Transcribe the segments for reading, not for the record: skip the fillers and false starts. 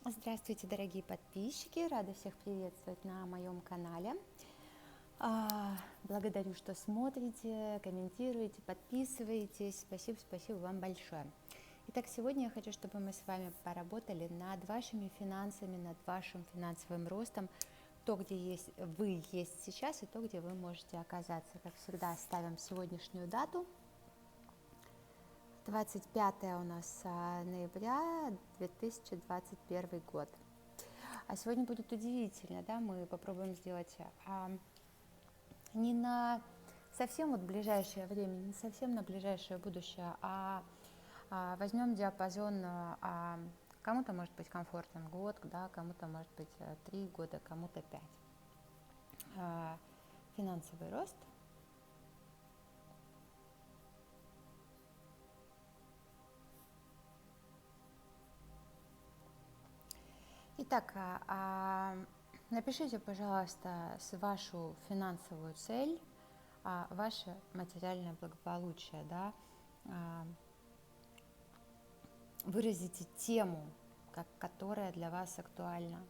Здравствуйте, дорогие подписчики! Рада всех приветствовать на моем канале. Благодарю, что смотрите, комментируете, подписываетесь. Спасибо вам большое. Итак, сегодня я хочу, чтобы мы с вами поработали над вашими финансами, над вашим финансовым ростом, то, где вы есть сейчас, и то, где вы можете оказаться. Как всегда, ставим сегодняшнюю дату. 25 у нас ноября 2021 год. А сегодня будет удивительно, да, мы попробуем сделать не на совсем ближайшее время, не совсем на ближайшее будущее, возьмем диапазон, кому-то может быть комфортен год, да, кому-то может быть 3 года, кому-то 5. Финансовый рост. Итак, напишите, пожалуйста, вашу финансовую цель, ваше материальное благополучие, да, выразите тему, которая для вас актуальна.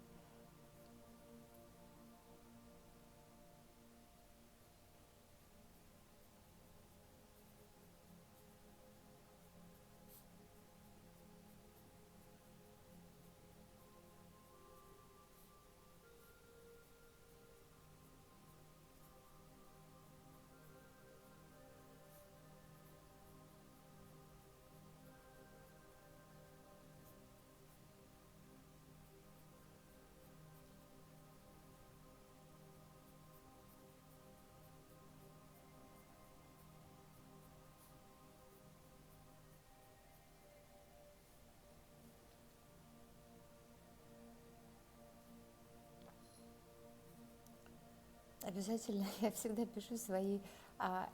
Обязательно я всегда пишу свои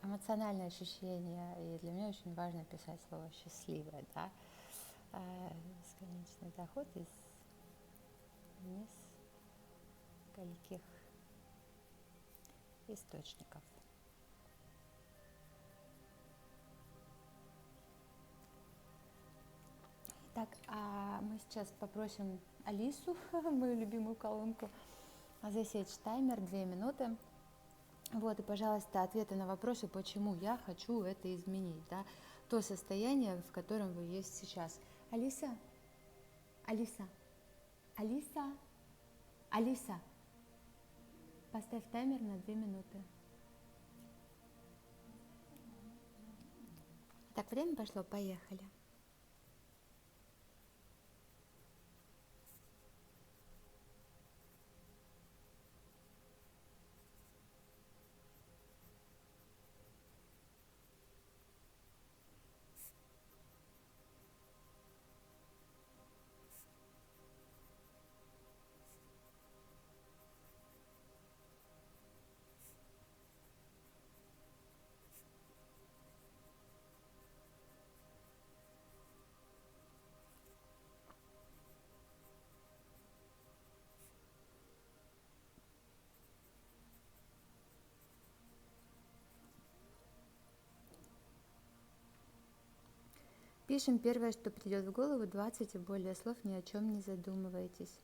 эмоциональные ощущения, и для меня очень важно писать слово «счастливое», да, бесконечный доход из нескольких источников. Так, мы сейчас попросим Алису, мою любимую колонку, засечь таймер 2 минуты. Вот, и, пожалуйста, ответы на вопросы, почему я хочу это изменить, да, то состояние, в котором вы есть сейчас. Алиса, Алиса, Алиса, Алиса, поставь таймер на 2 минуты. Так, время пошло, поехали. Пишем первое, что придет в голову, 20 и более слов, ни о чем не задумывайтесь.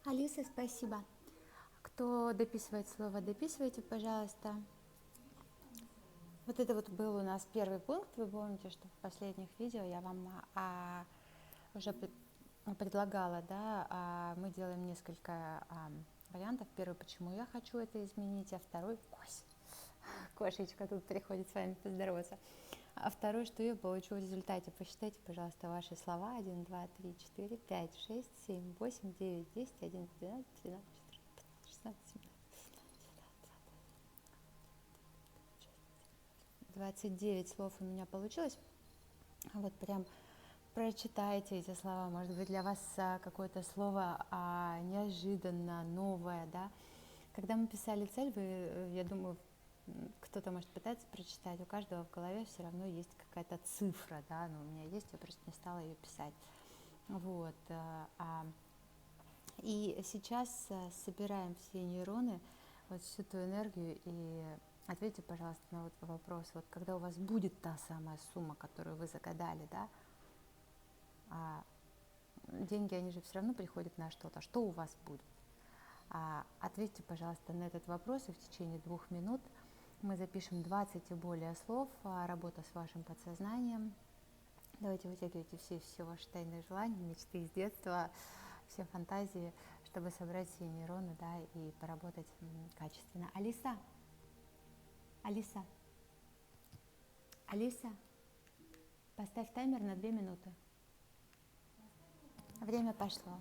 Алиса, спасибо. Кто дописывает слово, дописывайте, пожалуйста. Вот это вот был у нас первый пункт. Вы помните, что в последних видео я вам уже предлагала, да, мы делаем несколько вариантов. Первый, почему я хочу это изменить, а второй, кошечка тут приходит с вами поздороваться. А второй, что я получу в результате. Посчитайте, пожалуйста, ваши слова. 1, 2, 3, 4, 5, 6, 7, 8, 9, 10, 11, 12, 13, 14, 16, 17, 29 слов у меня получилось. Вот прям прочитайте эти слова. Может быть, для вас какое-то слово неожиданно, новое, да. Когда мы писали цель, я думаю, кто-то может пытаться прочитать, у каждого в голове все равно есть какая-то цифра, да, но у меня есть, я просто не стала ее писать. Вот. И сейчас собираем все нейроны, вот всю ту энергию, и ответьте, пожалуйста, на вот вопрос, вот когда у вас будет та самая сумма, которую вы загадали, да, деньги, они же все равно приходят на что-то, что у вас будет? Ответьте, пожалуйста, на этот вопрос, и в течение 2 минут мы запишем 20 и более слов, работа с вашим подсознанием. Давайте вытягивайте все ваши тайные желания, мечты из детства, все фантазии, чтобы собрать все нейроны, да, и поработать качественно. Алиса, поставь таймер на 2 минуты. Время пошло.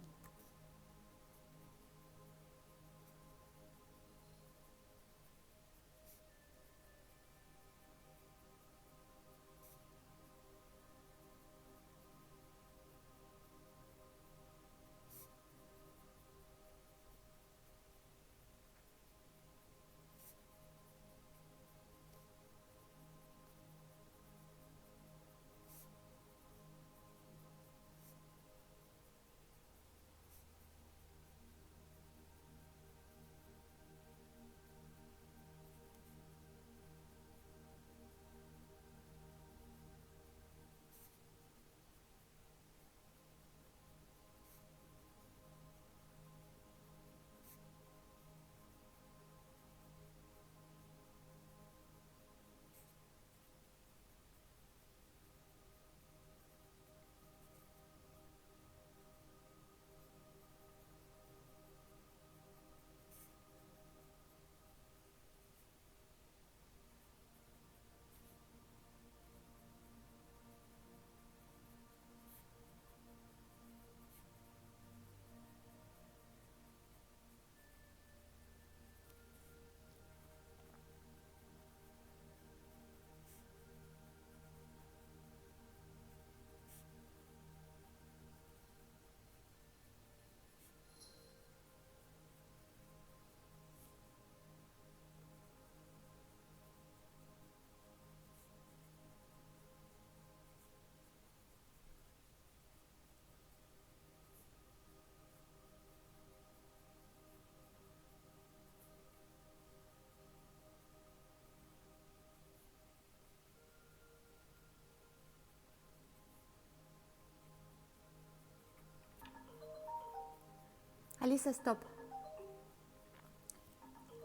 Алиса, стоп.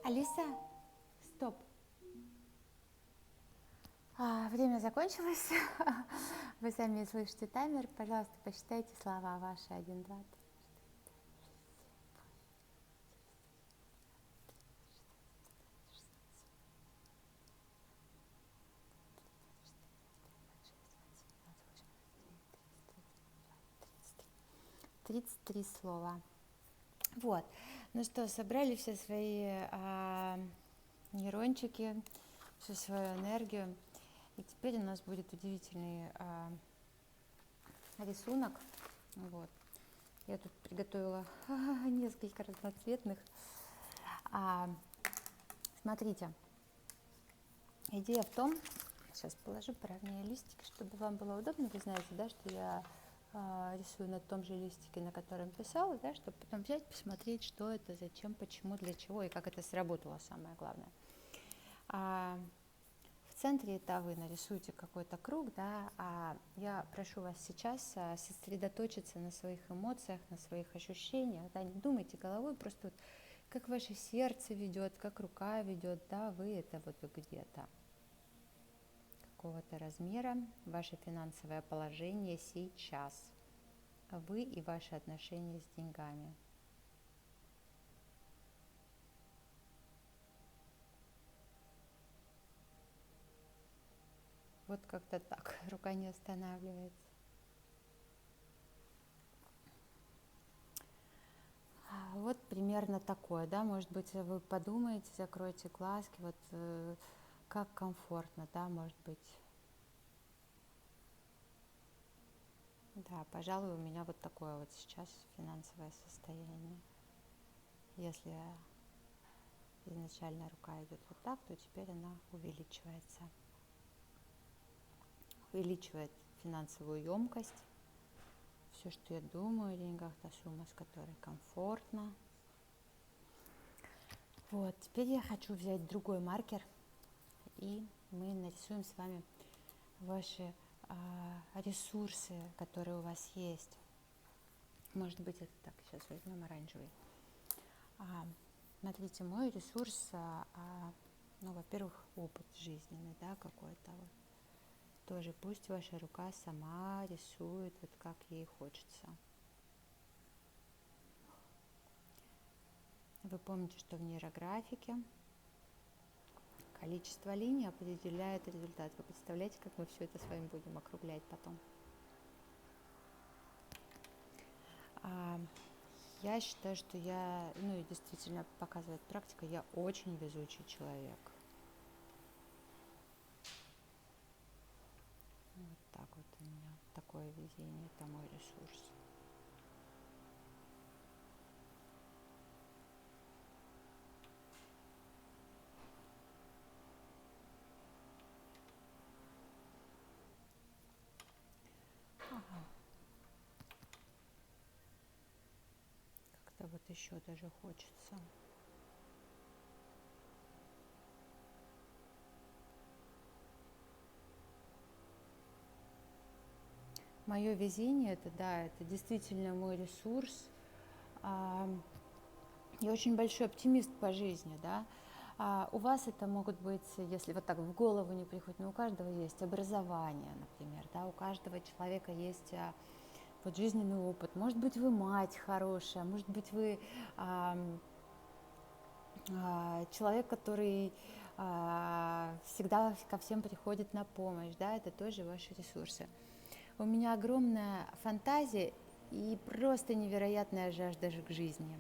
Алиса, стоп. Время закончилось. Вы сами слышите таймер. Пожалуйста, посчитайте слова ваши. 1, 2, 3. 33 слова. Вот. Ну что, собрали все свои нейрончики, всю свою энергию. И теперь у нас будет удивительный рисунок. Вот. Я тут приготовила несколько разноцветных. Смотрите, идея в том, сейчас положу поровнее листик, чтобы вам было удобно. Вы знаете, да, что я рисую на том же листике, на котором писала, да, чтобы потом взять, посмотреть, что это, зачем, почему, для чего и как это сработало, самое главное. В центре это вы нарисуете какой-то круг, да, я прошу вас сейчас сосредоточиться на своих эмоциях, на своих ощущениях, да, не думайте головой, просто вот как ваше сердце ведет, как рука ведет, да, вы это вот где-то какого-то размера, ваше финансовое положение сейчас, вы и ваши отношения с деньгами. Вот как-то так, рука не останавливается. Вот примерно такое, да, может быть, вы подумаете, закройте глазки, вот как комфортно, да, может быть. Да, пожалуй, у меня вот такое вот сейчас финансовое состояние. Если изначально рука идет вот так, то теперь она увеличивается. Увеличивает финансовую емкость. Все, что я думаю о деньгах, та сумма, с которой комфортно. Вот, теперь я хочу взять другой маркер, и мы нарисуем с вами ваши ресурсы, которые у вас есть. Может быть, это так, сейчас возьмем оранжевый. Смотрите, мой ресурс, ну, во-первых, опыт жизненный, да, какой-то вот. Тоже пусть ваша рука сама рисует, вот как ей хочется. Вы помните, что в нейрографике количество линий определяет результат. Вы представляете, как мы все это с вами будем округлять потом? Я считаю, что я, ну и действительно показывает практика, я очень везучий человек. Вот так вот у меня такое везение, это мой ресурс. Как-то вот еще даже хочется. Мое везение, это да, это действительно мой ресурс. Я очень большой оптимист по жизни, да. У вас это могут быть, если вот так в голову не приходит, но у каждого есть образование, например, да, у каждого человека есть вот жизненный опыт. Может быть, вы мать хорошая, может быть, вы человек, который всегда ко всем приходит на помощь, да, это тоже ваши ресурсы. У меня огромная фантазия и просто невероятная жажда к жизни.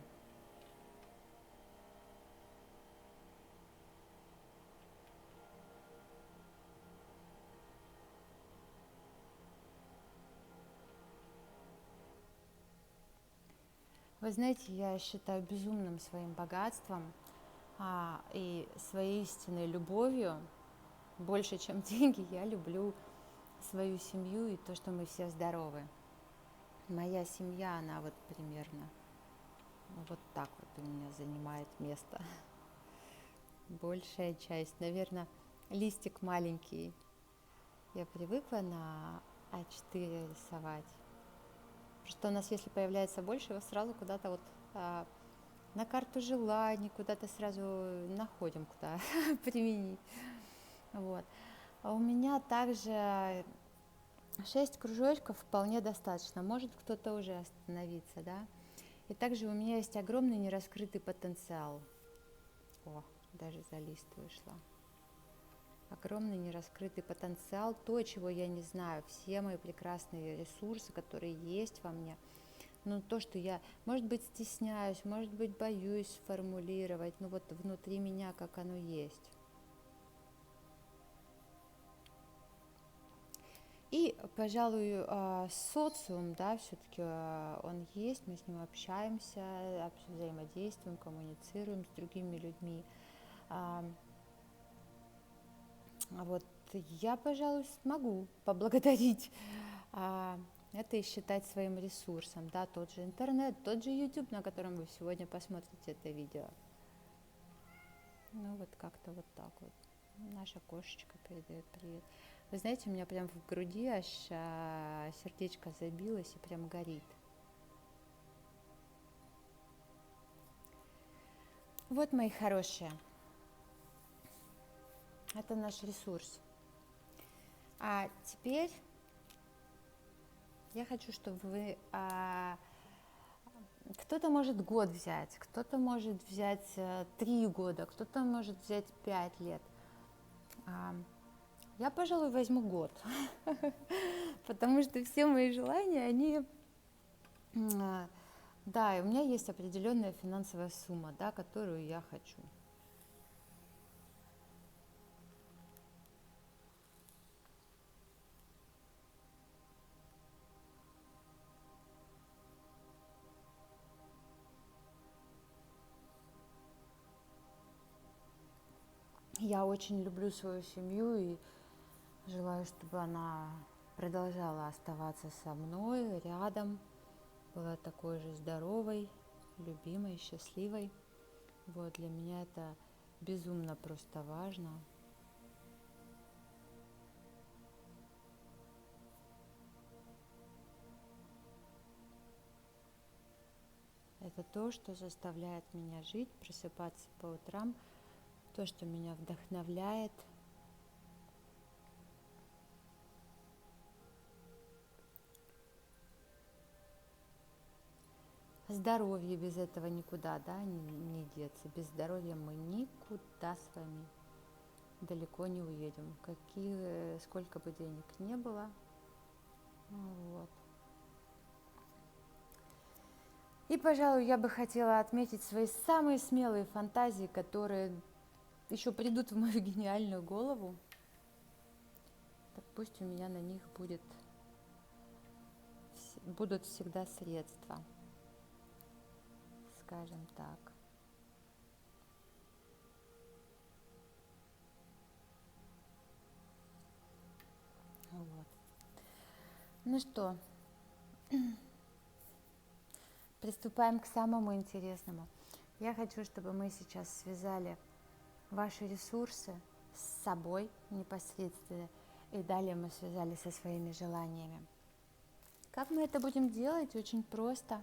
Вы знаете, я считаю безумным своим богатством и своей истинной любовью, больше, чем деньги, я люблю свою семью и то, что мы все здоровы. Моя семья, она вот примерно вот так вот у меня занимает место. Большая часть, наверное, листик маленький. Я привыкла на А4 рисовать. Что у нас, если появляется больше, его сразу куда-то вот на карту желаний, куда-то сразу находим, куда применить. Вот. А у меня также 6 кружочков вполне достаточно. Может кто-то уже остановиться, да? И также у меня есть огромный нераскрытый потенциал. О, даже за лист вышла. Огромный нераскрытый потенциал, то, чего я не знаю, все мои прекрасные ресурсы, которые есть во мне, но то, что я, может быть, стесняюсь, может быть, боюсь сформулировать, но вот внутри меня, как оно есть. И, пожалуй, социум, да, все-таки он есть, мы с ним общаемся, взаимодействуем, коммуницируем с другими людьми. Вот я, пожалуй, смогу поблагодарить это и считать своим ресурсом, да, тот же интернет, тот же YouTube, на котором вы сегодня посмотрите это видео. Ну вот как-то вот так вот. Наша кошечка передает привет. Вы знаете, у меня прям в груди аж сердечко забилось и прям горит. Вот, мои хорошие, это наш ресурс. А теперь я хочу, чтобы вы... кто-то может год взять, кто-то может взять 3 года, кто-то может взять 5 лет. Я, пожалуй, возьму год, потому что все мои желания, они... Да, и у меня есть определенная финансовая сумма, да, которую я хочу. Я очень люблю свою семью и желаю, чтобы она продолжала оставаться со мной, рядом, была такой же здоровой, любимой, счастливой. Вот, для меня это безумно просто важно. Это то, что заставляет меня жить, просыпаться по утрам, то, что меня вдохновляет. Здоровье без этого никуда, да, не деться. Без здоровья мы никуда с вами далеко не уедем. Сколько бы денег не было. Вот. И, пожалуй, я бы хотела отметить свои самые смелые фантазии, которые еще придут в мою гениальную голову. Так пусть у меня на них будут всегда средства, скажем так. Вот. Ну что, приступаем к самому интересному. Я хочу, чтобы мы сейчас связали ваши ресурсы с собой непосредственно, и далее мы связали со своими желаниями. Как мы это будем делать? Очень просто.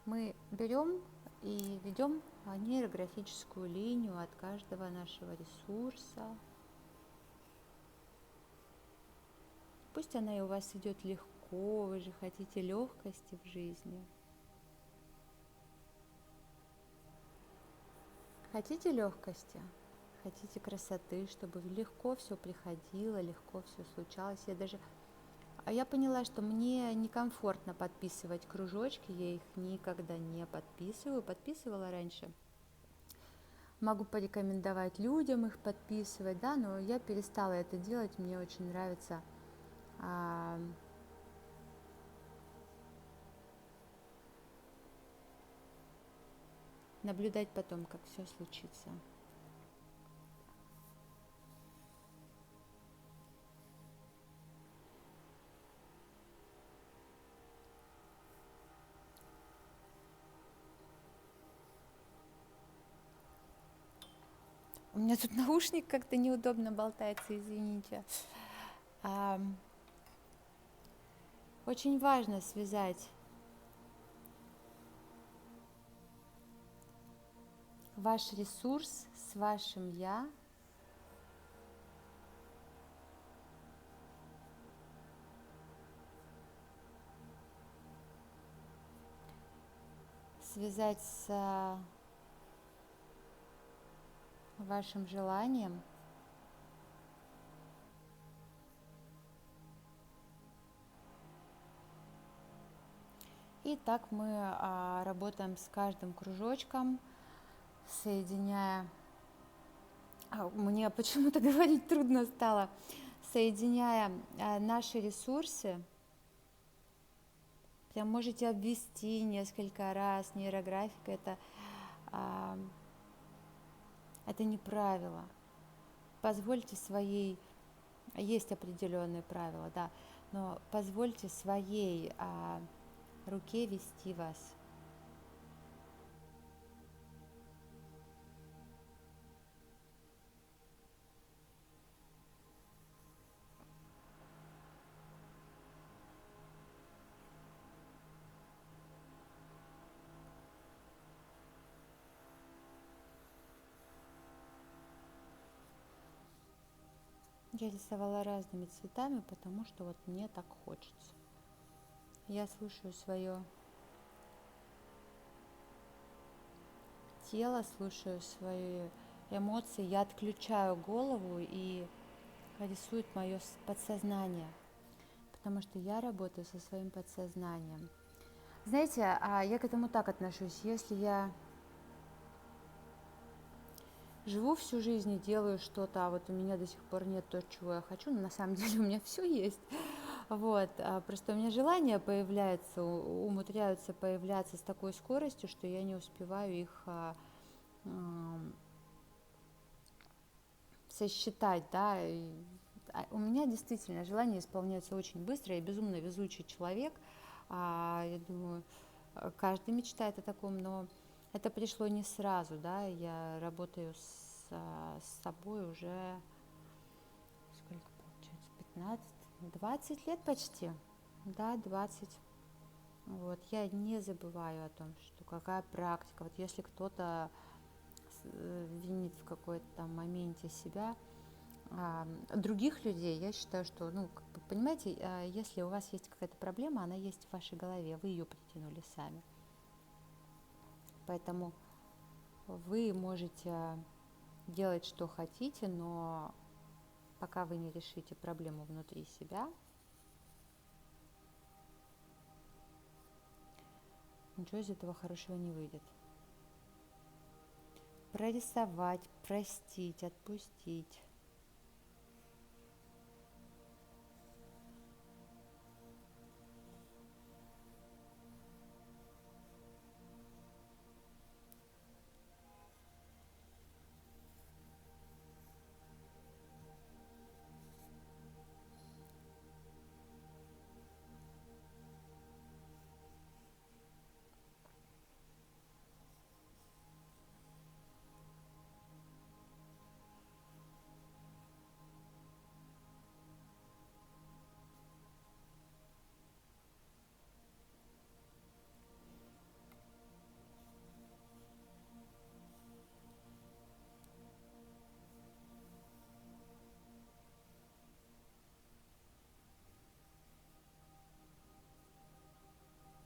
Мы берем и ведем нейрографическую линию от каждого нашего ресурса. Пусть она и у вас идет легко, вы же хотите легкости в жизни. Хотите легкости? Хотите красоты, чтобы легко все приходило, легко все случалось. Я поняла, что мне некомфортно подписывать кружочки, я их никогда не подписываю. Подписывала раньше. Могу порекомендовать людям их подписывать, да, но я перестала это делать. Мне очень нравится наблюдать потом, как все случится. У меня тут наушник как-то неудобно болтается, извините. Очень важно связать ваш ресурс с вашим «я». Связать с вашим желанием. И так мы работаем с каждым кружочком, соединяя... Мне почему-то говорить трудно стало. Соединяя наши ресурсы, прям можете обвести несколько раз. Нейрографика это не правило. Позвольте есть определенные правила, да, но позвольте своей руке вести вас. Я рисовала разными цветами, потому что вот мне так хочется. Я слушаю свое тело, слушаю свои эмоции, я отключаю голову и рисует мое подсознание, потому что я работаю со своим подсознанием. Знаете, я к этому так отношусь. Если я живу всю жизнь и делаю что-то, а вот у меня до сих пор нет то, чего я хочу, но на самом деле у меня все есть. Вот, просто у меня желания появляются, умудряются появляться с такой скоростью, что я не успеваю их сосчитать, да. У меня действительно желания исполняются очень быстро, я безумно везучий человек, я думаю, каждый мечтает о таком, но это пришло не сразу, да, я работаю с собой уже, сколько получается, 20 лет почти, да, 20. Вот, я не забываю о том, что какая практика, вот если кто-то винит в какой-то там моменте себя, других людей, я считаю, что, ну, как бы, понимаете, если у вас есть какая-то проблема, она есть в вашей голове, вы ее притянули сами. Поэтому вы можете делать, что хотите, но пока вы не решите проблему внутри себя, ничего из этого хорошего не выйдет. Прорисовать, простить, отпустить.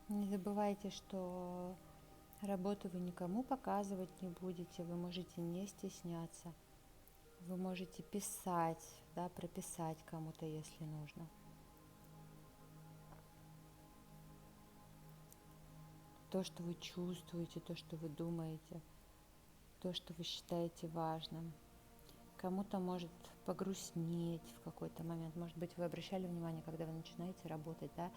Не забывайте, что работу вы никому показывать не будете, вы можете не стесняться, вы можете писать, да, прописать кому-то, если нужно. То, что вы чувствуете, то, что вы думаете, то, что вы считаете важным. Кому-то может погрустнеть в какой-то момент. Может быть, вы обращали внимание, когда вы начинаете работать, да,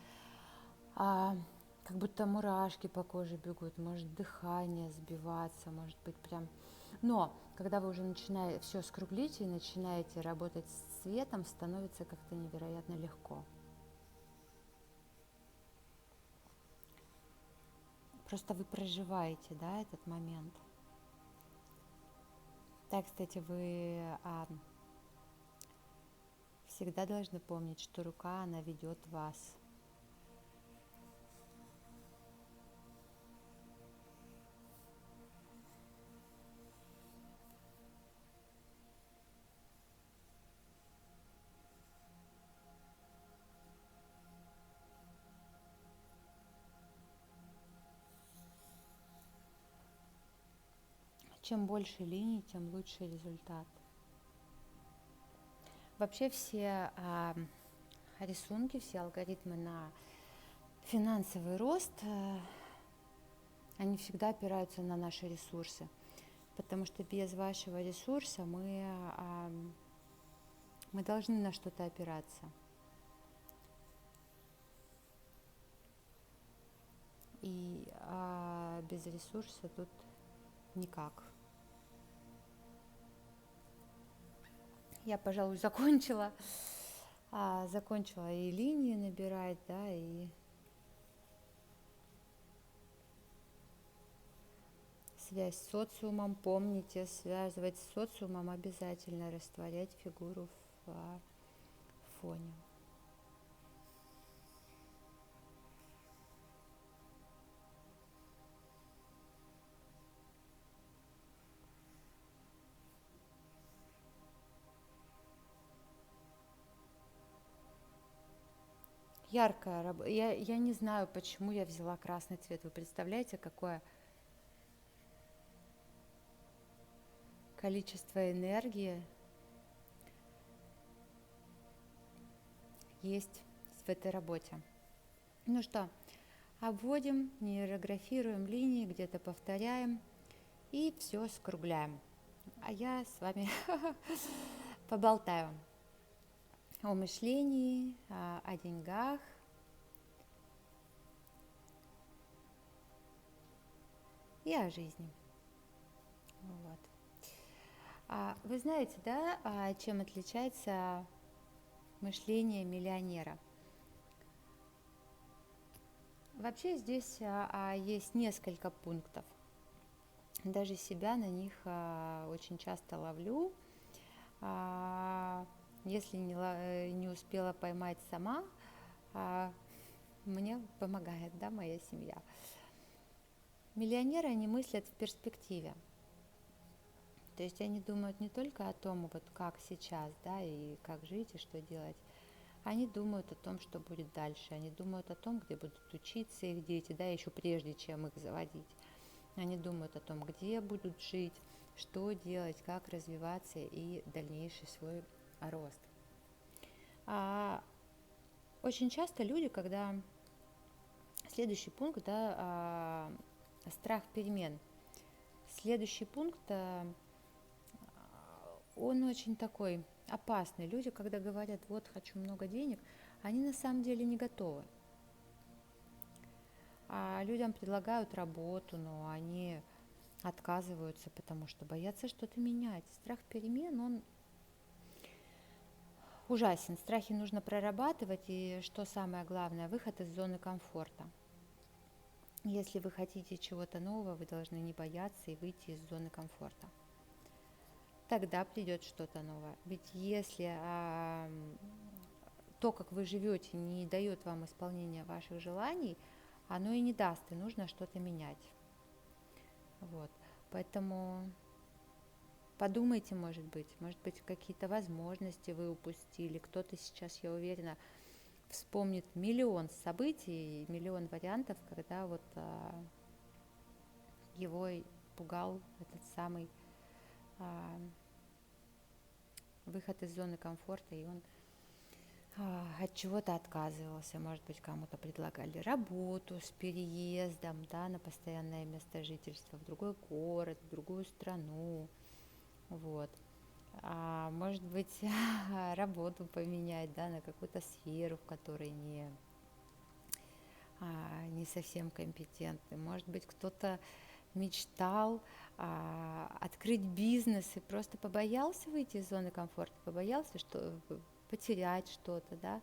как будто мурашки по коже бегут, может дыхание сбиваться, может быть прям. Но когда вы уже начинаете все скруглить и начинаете работать с цветом, становится как-то невероятно легко. Просто вы проживаете, да, этот момент. Да, кстати, вы всегда должны помнить, что рука, она ведет вас. Чем больше линий, тем лучше результат. Вообще все рисунки, все алгоритмы на финансовый рост, они всегда опираются на наши ресурсы, потому что без вашего ресурса мы должны на что-то опираться. И без ресурса тут никак. Я, пожалуй, закончила и линии набирать, да, и связь с социумом. Помните, связывать с социумом обязательно, растворять фигуру в фоне. яркая работа. Я не знаю, почему я взяла красный цвет. Вы представляете, какое количество энергии есть в этой работе. Ну что, обводим, нейрографируем линии, где-то повторяем и все скругляем. А я с вами поболтаю о мышлении, о деньгах и о жизни. Вот. Вы знаете, да, чем отличается мышление миллионера? Вообще здесь есть несколько пунктов. Даже себя на них очень часто ловлю. Если не успела поймать сама, мне помогает, да, моя семья. Миллионеры, они мыслят в перспективе. То есть они думают не только о том, вот как сейчас, да, и как жить, и что делать. Они думают о том, что будет дальше. Они думают о том, где будут учиться их дети, да, еще прежде, чем их заводить. Они думают о том, где будут жить, что делать, как развиваться и дальнейший свой рост. Очень часто люди, когда следующий пункт, да, страх перемен. Следующий пункт, он очень такой опасный. Люди, когда говорят, вот хочу много денег, они на самом деле не готовы. А людям предлагают работу, но они отказываются, потому что боятся что-то менять. Страх перемен, он ужасен. Страхи нужно прорабатывать, и что самое главное, выход из зоны комфорта. Если вы хотите чего-то нового, вы должны не бояться и выйти из зоны комфорта. Тогда придет что-то новое. Ведь если то, как вы живете, не дает вам исполнения ваших желаний, оно и не даст, и нужно что-то менять. Вот. Поэтому подумайте, может быть, какие-то возможности вы упустили. Кто-то сейчас, я уверена, вспомнит миллион событий, миллион вариантов, когда вот его пугал этот самый выход из зоны комфорта, и он от чего-то отказывался. Может быть, кому-то предлагали работу с переездом, да, на постоянное место жительства в другой город, в другую страну. Вот. Может быть, работу поменять, да, на какую-то сферу, в которой не совсем компетентны. Может быть, кто-то мечтал открыть бизнес и просто побоялся выйти из зоны комфорта, побоялся потерять что-то, да.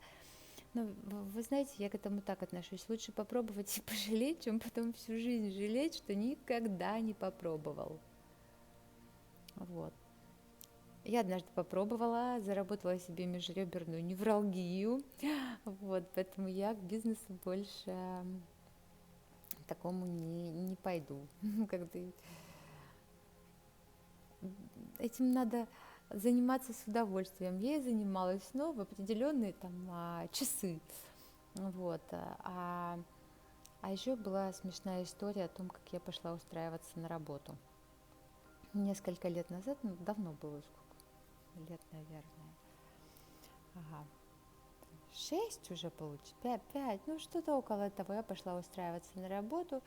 Но вы знаете, я к этому так отношусь. Лучше попробовать и пожалеть, чем потом всю жизнь жалеть, что никогда не попробовал. Вот. Я однажды попробовала, заработала себе межреберную невралгию, вот, поэтому я к бизнесу больше такому не пойду. Этим надо заниматься с удовольствием. Я и занималась, но в определенные там часы. Вот. Еще была смешная история о том, как я пошла устраиваться на работу. Несколько лет назад, давно было, сколько лет, наверное. 6 уже получится, 5, ну что-то около того. Я пошла устраиваться на работу.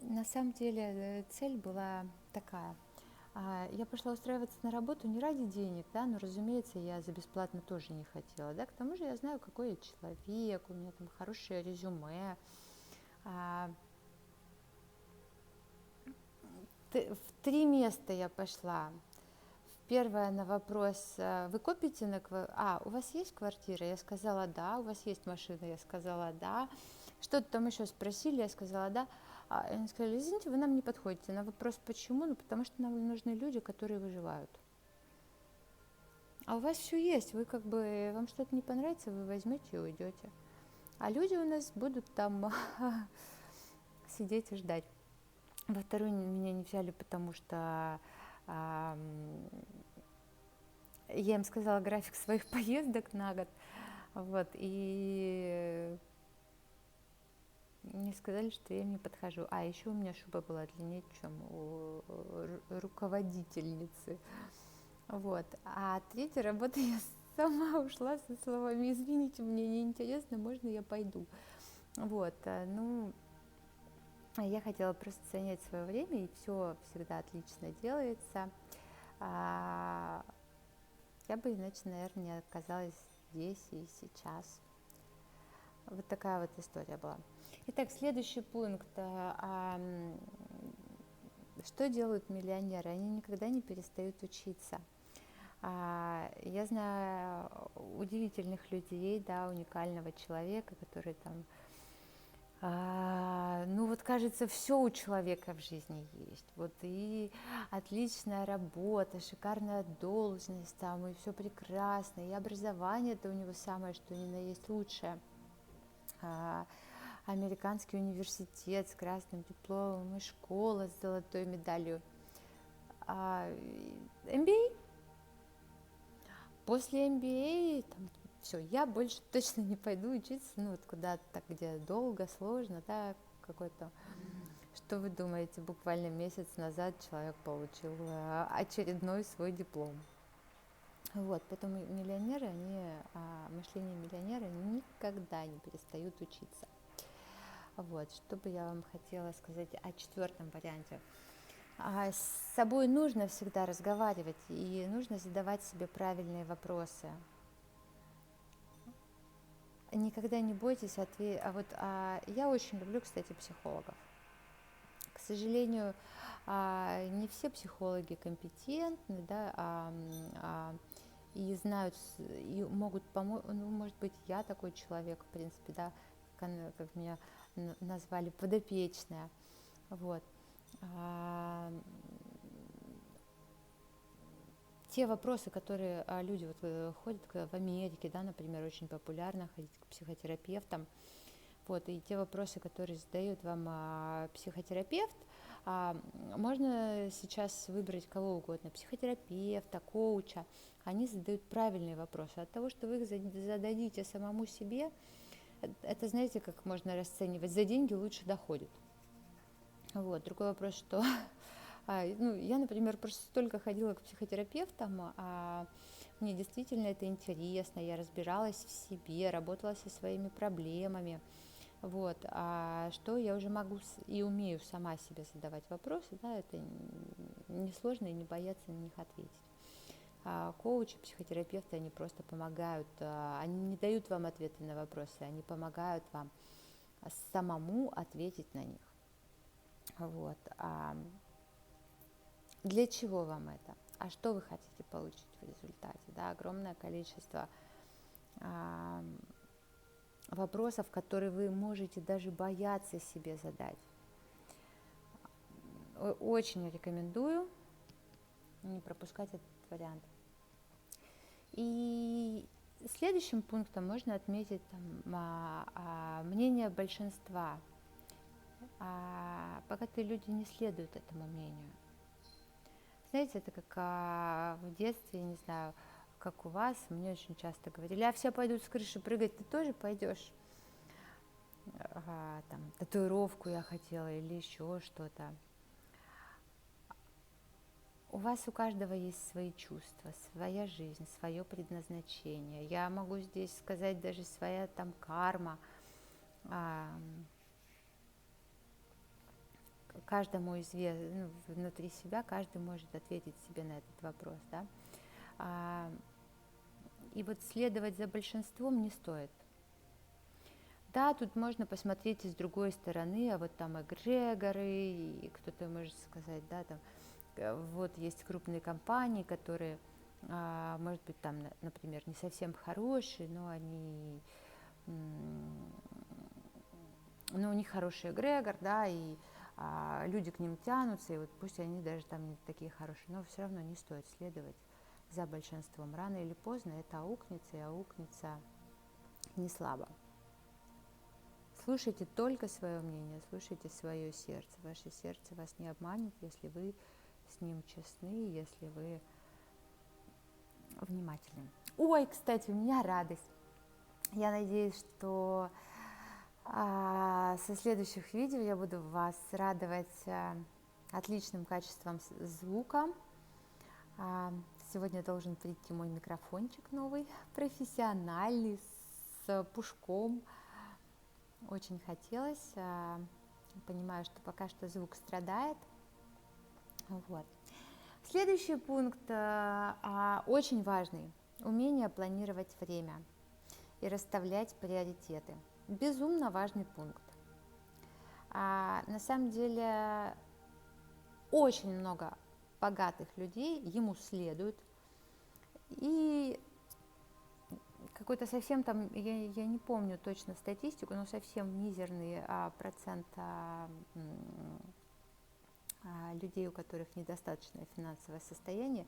На самом деле цель была такая. Я пошла устраиваться на работу не ради денег, да, но, разумеется, я за бесплатно тоже не хотела, да, к тому же я знаю, какой я человек, у меня там хорошее резюме. В 3 места я пошла. Первое на вопрос: вы копите на квартиру? У вас есть квартира? Я сказала да. У вас есть машина? Я сказала да. Что-то там еще спросили, я сказала да. И они сказали: извините, вы нам не подходите. На вопрос почему? Ну, потому что нам нужны люди, которые выживают. А у вас все есть, вы вам что-то не понравится, вы возьмете и уйдете. А люди у нас будут там сидеть и ждать. Во второй меня не взяли, потому что Я им сказала график своих поездок на год, вот, и мне сказали, что я им не подхожу. А еще у меня шуба была длиннее, чем у руководительницы. Вот. А третья работа я сама ушла со словами: извините, мне неинтересно, можно я пойду? Вот. Ну, я хотела просто занять свое время, и все всегда отлично делается. Я бы иначе, наверное, не оказалась здесь и сейчас. Вот такая вот история была. Итак, следующий пункт. Что делают миллионеры? Они никогда не перестают учиться. Я знаю удивительных людей, да, уникального человека, который там, ну вот кажется, все у человека в жизни есть. Вот и отличная работа, шикарная должность, там, и все прекрасно, и образование это у него самое, что ни на есть лучшее. Американский университет с красным дипломом и школа с золотой медалью. MBA. После MBA все, я больше точно не пойду учиться, ну вот куда-то, где долго, сложно, да, какой-то. Что вы думаете, буквально месяц назад человек получил очередной свой диплом. Вот, поэтому миллионеры, мышление миллионера никогда не перестают учиться. Вот, что бы я вам хотела сказать о четвертом варианте. С собой нужно всегда разговаривать и нужно задавать себе правильные вопросы. Никогда не бойтесь ответить. Я очень люблю, кстати, психологов. К сожалению, не все психологи компетентны, да, и знают, и могут помочь. Ну, может быть, я такой человек, в принципе, да, как меня назвали, подопечная. Вот. Те вопросы, которые люди ходят в Америке, да, например, очень популярно ходить к психотерапевтам, вот, и те вопросы, которые задает вам психотерапевт, можно сейчас выбрать кого угодно, психотерапевта, коуча, они задают правильные вопросы. От того, что вы их зададите самому себе, это, знаете, как можно расценивать, за деньги лучше доходит. Вот, другой вопрос, что я, например, просто столько ходила к психотерапевтам, мне действительно это интересно, я разбиралась в себе, работала со своими проблемами, вот, что я уже могу и умею сама себе задавать вопросы, да, это несложно и не бояться на них ответить. Коучи, психотерапевты, они просто помогают, они не дают вам ответы на вопросы, они помогают вам самому ответить на них. Вот. Для чего вам это? А что вы хотите получить в результате? Да, огромное количество вопросов, которые вы можете даже бояться себе задать. Очень рекомендую не пропускать этот вариант. И следующим пунктом можно отметить мнение большинства. Богатые люди не следуют этому мнению. Знаете, это как в детстве, не знаю, как у вас, мне очень часто говорили: все пойдут с крыши прыгать, ты тоже пойдешь? Татуировку я хотела или еще что-то. У вас у каждого есть свои чувства, своя жизнь, свое предназначение. Я могу здесь сказать даже своя карма. Каждому внутри себя каждый может ответить себе на этот вопрос, да. И вот следовать за большинством не стоит. Да, тут можно посмотреть и с другой стороны, а вот там эгрегоры, и кто-то может сказать, да, вот есть крупные компании, которые, может быть, там, например, не совсем хорошие, но у них хороший эгрегор, да, и люди к ним тянутся, и вот пусть они даже там не такие хорошие, но все равно не стоит следовать за большинством. Рано или поздно это аукнется, и аукнется не слабо. Слушайте только свое мнение, слушайте свое сердце. Ваше сердце вас не обманет, если вы с ним честны, если вы внимательным. Ой, кстати, у меня радость. Я надеюсь, что со следующих видео я буду вас радовать отличным качеством звука. Сегодня должен прийти мой микрофончик новый, профессиональный, с пушком. Очень хотелось. Понимаю, что пока что звук страдает. Вот. Следующий пункт очень важный. Умение планировать время и расставлять приоритеты. Безумно важный пункт. На самом деле очень много богатых людей ему следуют. И какой-то совсем там, я не помню точно статистику, но совсем мизерный процент людей, у которых недостаточное финансовое состояние,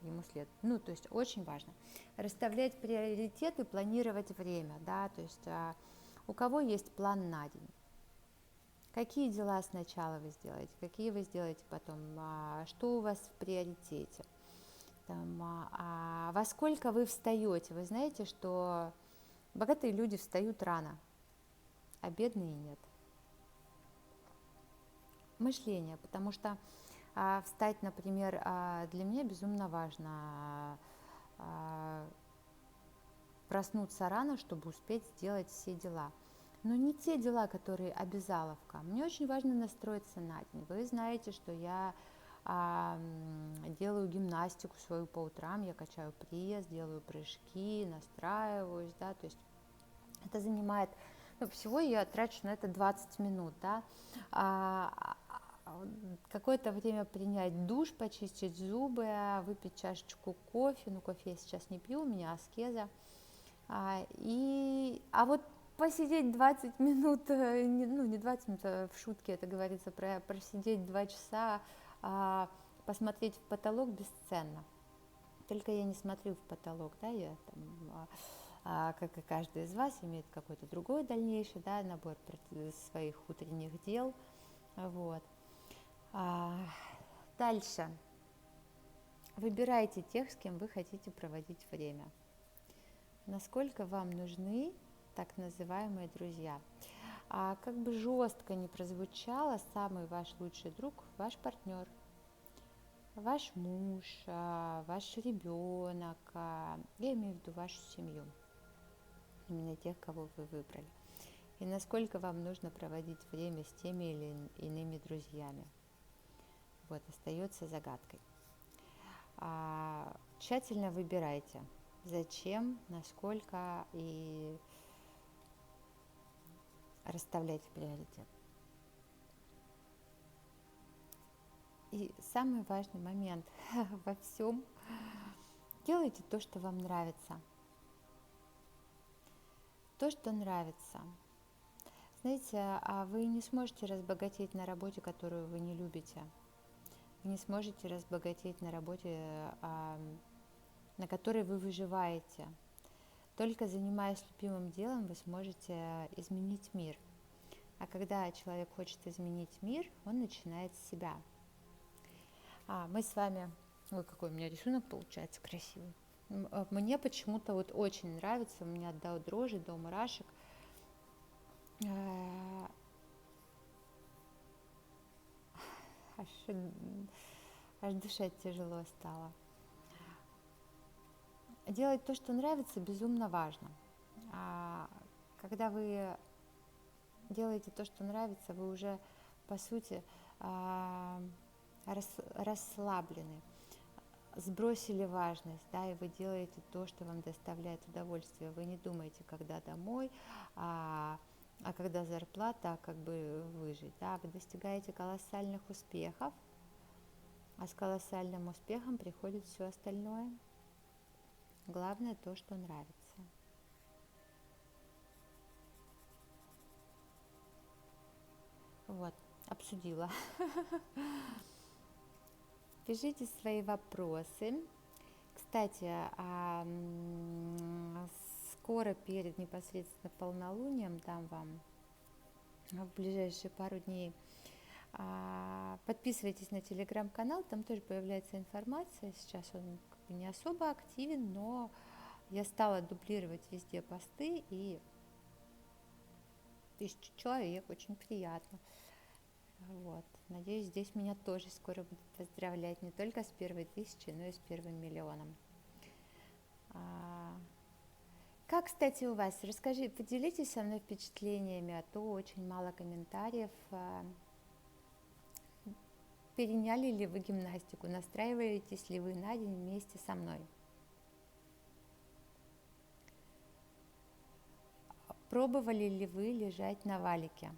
ему следует. Ну, то есть очень важно расставлять приоритеты, планировать время, да, то есть у кого есть план на день, какие дела сначала вы сделаете, какие вы сделаете потом, что у вас в приоритете, там, во сколько вы встаете. Вы знаете, что богатые люди встают рано, а бедные нет. Мышление, потому что встать, например, для меня безумно важно проснуться рано, чтобы успеть сделать все дела. Но не те дела, которые обязаловка. Мне очень важно настроиться на день. Вы знаете, что я делаю гимнастику свою по утрам, я качаю пресс, делаю прыжки, настраиваюсь, да, то есть это занимает, всего я трачу на это 20 минут, да, какое-то время принять душ, почистить зубы, выпить чашечку кофе, кофе я сейчас не пью, у меня аскеза, вот посидеть 20 минут, не 20 минут, в шутке это говорится, просидеть 2 часа, посмотреть в потолок бесценно. Только я не смотрю в потолок, да, я там, как и каждый из вас, имеет какой-то другой дальнейший, да, набор своих утренних дел, вот. Дальше. Выбирайте тех, с кем вы хотите проводить время. Насколько вам нужны так называемые друзья. Как бы жестко ни прозвучало, самый ваш лучший друг – ваш партнер, ваш муж, ваш ребенок, я имею в виду вашу семью, именно тех, кого вы выбрали. И насколько вам нужно проводить время с теми или иными друзьями. Вот, остается загадкой. Тщательно выбирайте, зачем, насколько, и расставляйте приоритет. И самый важный момент во всем – делайте то, что вам нравится. То, что нравится. Знаете, вы не сможете разбогатеть на работе, которую вы не любите. Вы не сможете разбогатеть на работе, на которой вы выживаете. Только занимаясь любимым делом, вы сможете изменить мир. А когда человек хочет изменить мир, он начинает с себя. Мы с вами... Ой, какой у меня рисунок получается красивый. Мне почему-то вот очень нравится, у меня до дрожи, до мурашек. Аж дышать тяжело стало. Делать то, что нравится, безумно важно. Когда вы делаете то, что нравится, вы уже, по сути, расслаблены, сбросили важность, да, и вы делаете то, что вам доставляет удовольствие. Вы не думаете, когда домой, а когда зарплата, как бы выжить, да, вы достигаете колоссальных успехов, а с колоссальным успехом приходит все остальное. Главное то, что нравится. Вот, обсудила. Пишите свои вопросы. Кстати, скоро перед непосредственно полнолунием дам вам в ближайшие пару дней Подписывайтесь на телеграм-канал, там тоже появляется информация. Сейчас он как бы не особо активен, но я стала дублировать везде посты, и 1000 человек, очень приятно. Вот. Надеюсь, здесь меня тоже скоро будут поздравлять не только с первой 1000, но и с первым миллионом. Как, кстати, у вас? Расскажи, поделитесь со мной впечатлениями, а то очень мало комментариев. Переняли ли вы гимнастику? Настраиваетесь ли вы на день вместе со мной? Пробовали ли вы лежать на валике?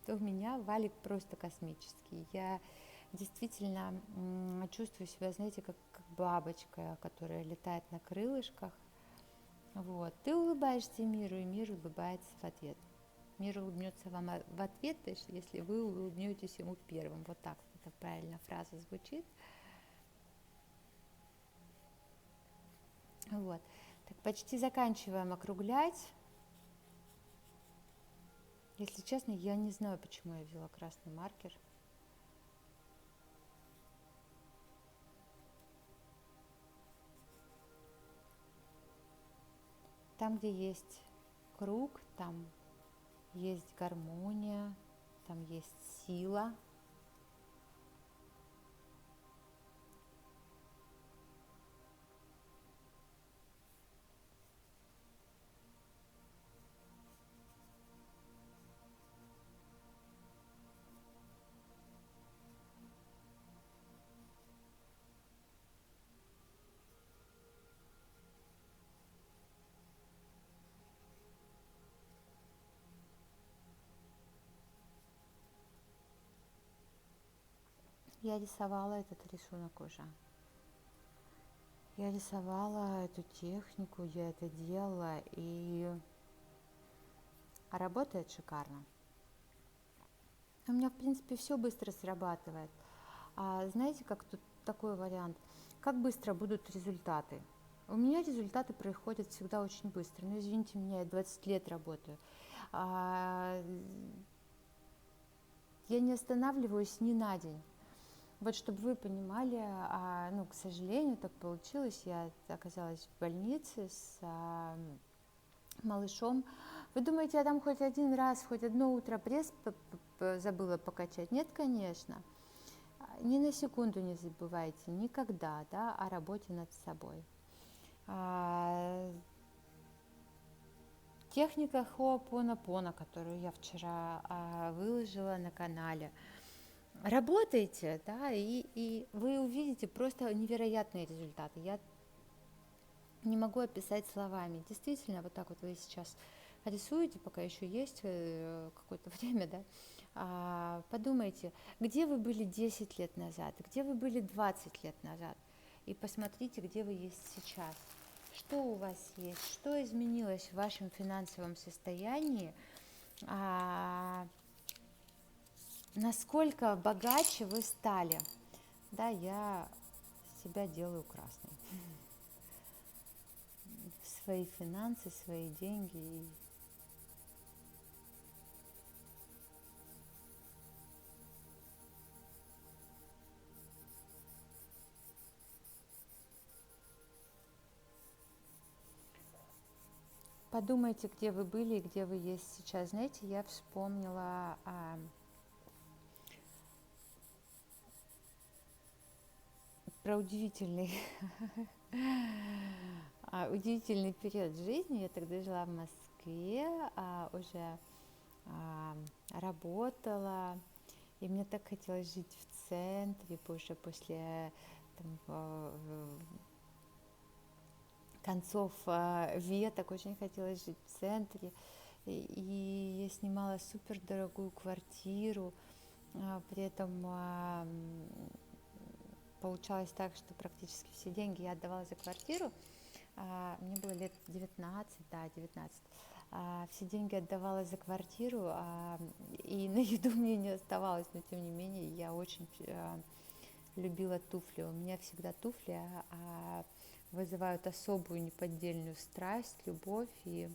У меня валик просто космический. Я действительно чувствую себя, знаете, как бабочка, которая летает на крылышках. Вот. Ты улыбаешься миру, и мир улыбается в ответ. Мир улыбнется вам в ответ, если вы улыбнетесь ему первым. Вот так это правильно фраза звучит. Вот. Так, почти заканчиваем округлять. Если честно, я не знаю, почему я взяла красный маркер. Там, где есть круг, там есть гармония, там есть сила. Я рисовала этот рисунок уже. Я рисовала эту технику, я это делала, и работает шикарно. У меня, в принципе, все быстро срабатывает. Знаете, как тут такой вариант? Как быстро будут результаты? У меня результаты приходят всегда очень быстро. Ну, извините меня, я 20 лет работаю. Я не останавливаюсь ни на день. Вот чтобы вы понимали, к сожалению, так получилось, я оказалась в больнице с малышом. Вы думаете, я там хоть один раз, хоть одно утро пресс забыла покачать? Нет, конечно. Ни на секунду не забывайте никогда, да, о работе над собой. Техника Хо'опонопоно, которую я вчера выложила на канале. Работайте, да, и вы увидите просто невероятные результаты. Я не могу описать словами. Действительно, вот так вот вы сейчас рисуете, пока еще есть какое-то время, да, подумайте, где вы были 10 лет назад, где вы были 20 лет назад, и посмотрите, где вы есть сейчас. Что у вас есть, что изменилось в вашем финансовом состоянии, насколько богаче вы стали. Да, я себя делаю красной. Свои финансы, свои деньги. Подумайте, где вы были и где вы есть сейчас. Знаете, я вспомнила про удивительный период жизни. Я тогда жила в Москве, уже работала, и мне так хотелось жить в центре, уже после концов веток, очень хотелось жить в центре, и я снимала супер дорогую квартиру, при этом получалось так, что практически все деньги я отдавала за квартиру. Мне было лет 19, да, 19. Все деньги отдавала за квартиру, и на еду мне не оставалось, но тем не менее я очень любила туфли. У меня всегда туфли вызывают особую неподдельную страсть, любовь, и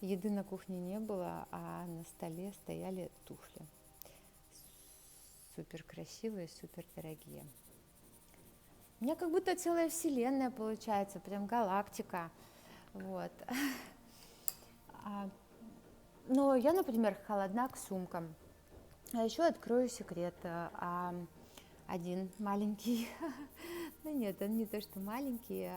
еды на кухне не было, а на столе стояли туфли. супер красивые, супер дорогие. У меня как будто целая вселенная получается, прям галактика. Вот. Но я, например, холодна к сумкам. А еще открою секрет. Один маленький. Ну нет, он не то, что маленький,